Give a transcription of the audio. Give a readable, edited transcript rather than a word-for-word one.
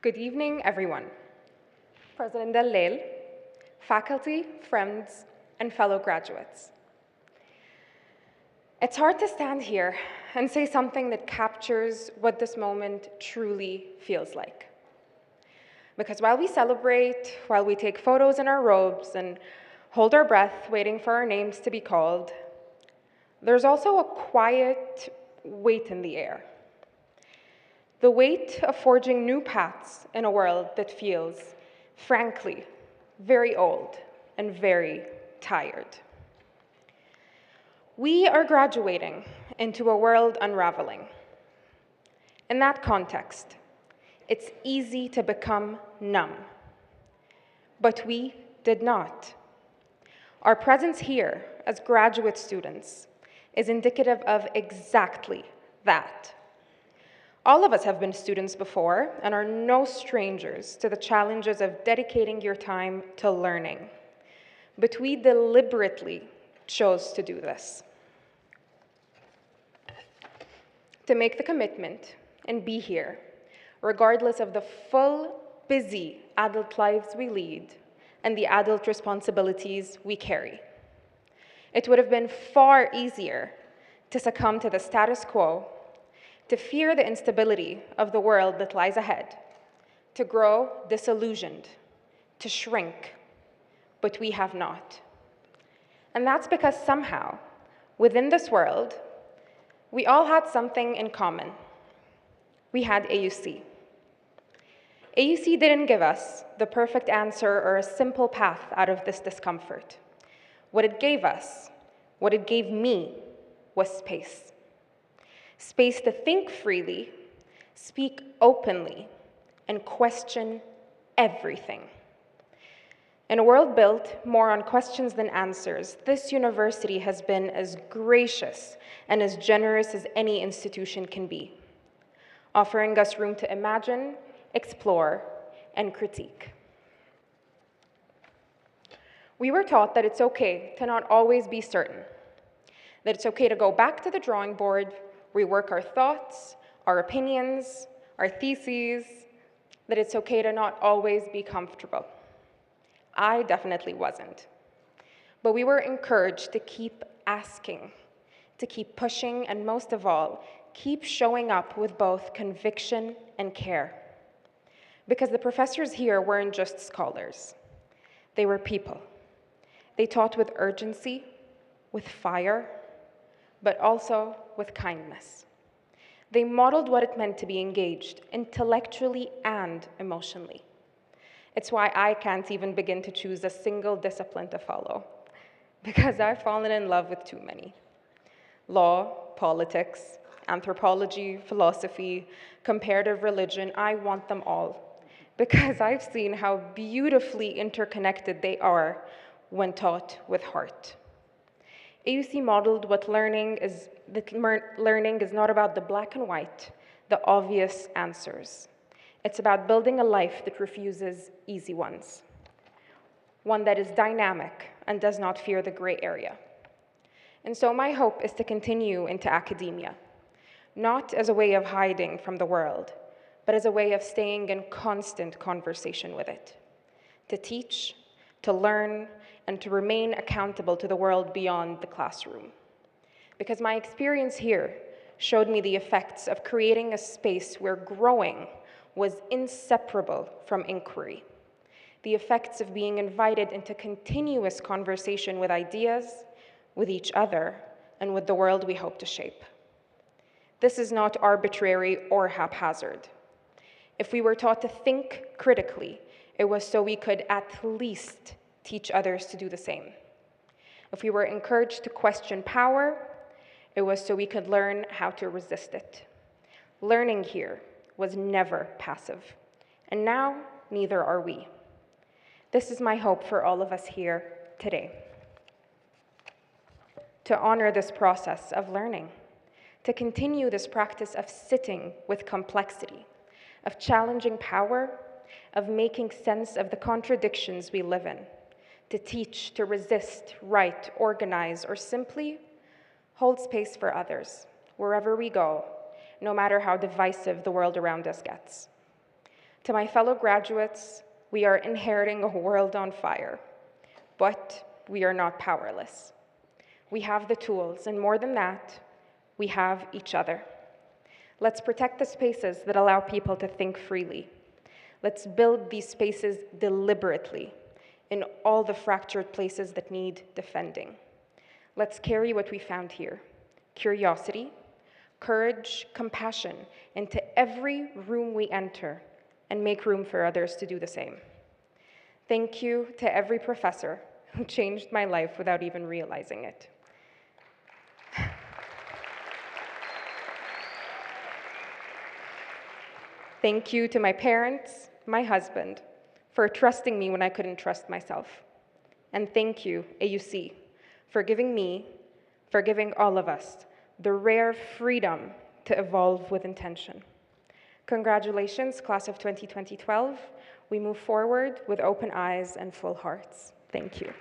Good evening, everyone. President Del Leil, faculty, friends, and fellow graduates. It's hard to stand here and say something that captures what this moment truly feels like. Because while we celebrate, while we take photos in our robes and hold our breath waiting for our names to be called, there's also a quiet weight in the air. The weight of forging new paths in a world that feels, frankly, very old and very tired. We are graduating into a world unraveling. In that context, it's easy to become numb. But we did not. Our presence here as graduate students is indicative of exactly that. All of us have been students before and are no strangers to the challenges of dedicating your time to learning. But we deliberately chose to do this. To make the commitment and be here, regardless of the full, busy adult lives we lead and the adult responsibilities we carry. It would have been far easier to succumb to the status quo, to fear the instability of the world that lies ahead, to grow disillusioned, to shrink, but we have not. And that's because somehow, within this world, we all had something in common. We had AUC. AUC didn't give us the perfect answer or a simple path out of this discomfort. What it gave us, what it gave me, was space. Space to think freely, speak openly, and question everything. In a world built more on questions than answers, this university has been as gracious and as generous as any institution can be, offering us room to imagine, explore, and critique. We were taught that it's okay to not always be certain, that it's okay to go back to the drawing board, rework our thoughts, our opinions, our theses, that it's okay to not always be comfortable. I definitely wasn't. But we were encouraged to keep asking, to keep pushing, and most of all, keep showing up with both conviction and care. Because the professors here weren't just scholars. They were people. They taught with urgency, with fire, but also with kindness. They modeled what it meant to be engaged intellectually and emotionally. It's why I can't even begin to choose a single discipline to follow, because I've fallen in love with too many. Law, politics, anthropology, philosophy, comparative religion, I want them all, because I've seen how beautifully interconnected they are when taught with heart. AUC modeled that learning is not about the black and white, the obvious answers. It's about building a life that refuses easy ones, one that is dynamic and does not fear the gray area. And so my hope is to continue into academia, not as a way of hiding from the world, but as a way of staying in constant conversation with it, to teach, to learn, and to remain accountable to the world beyond the classroom. Because my experience here showed me the effects of creating a space where growing was inseparable from inquiry, the effects of being invited into continuous conversation with ideas, with each other, and with the world we hope to shape. This is not arbitrary or haphazard. If we were taught to think critically, it was so we could at least teach others to do the same. If we were encouraged to question power, it was so we could learn how to resist it. Learning here was never passive, and now neither are we. This is my hope for all of us here today. To honor this process of learning, to continue this practice of sitting with complexity, of challenging power, of making sense of the contradictions we live in, to teach, to resist, write, organize, or simply hold space for others, wherever we go, no matter how divisive the world around us gets. To my fellow graduates, we are inheriting a world on fire, but we are not powerless. We have the tools, and more than that, we have each other. Let's protect the spaces that allow people to think freely. Let's build these spaces deliberately in all the fractured places that need defending. Let's carry what we found here: curiosity, courage, compassion into every room we enter, and make room for others to do the same. Thank you to every professor who changed my life without even realizing it. Thank you to my parents, my husband, for trusting me when I couldn't trust myself. And thank you, AUC, for giving me, for giving all of us, the rare freedom to evolve with intention. Congratulations, class of 2012. We move forward with open eyes and full hearts. Thank you.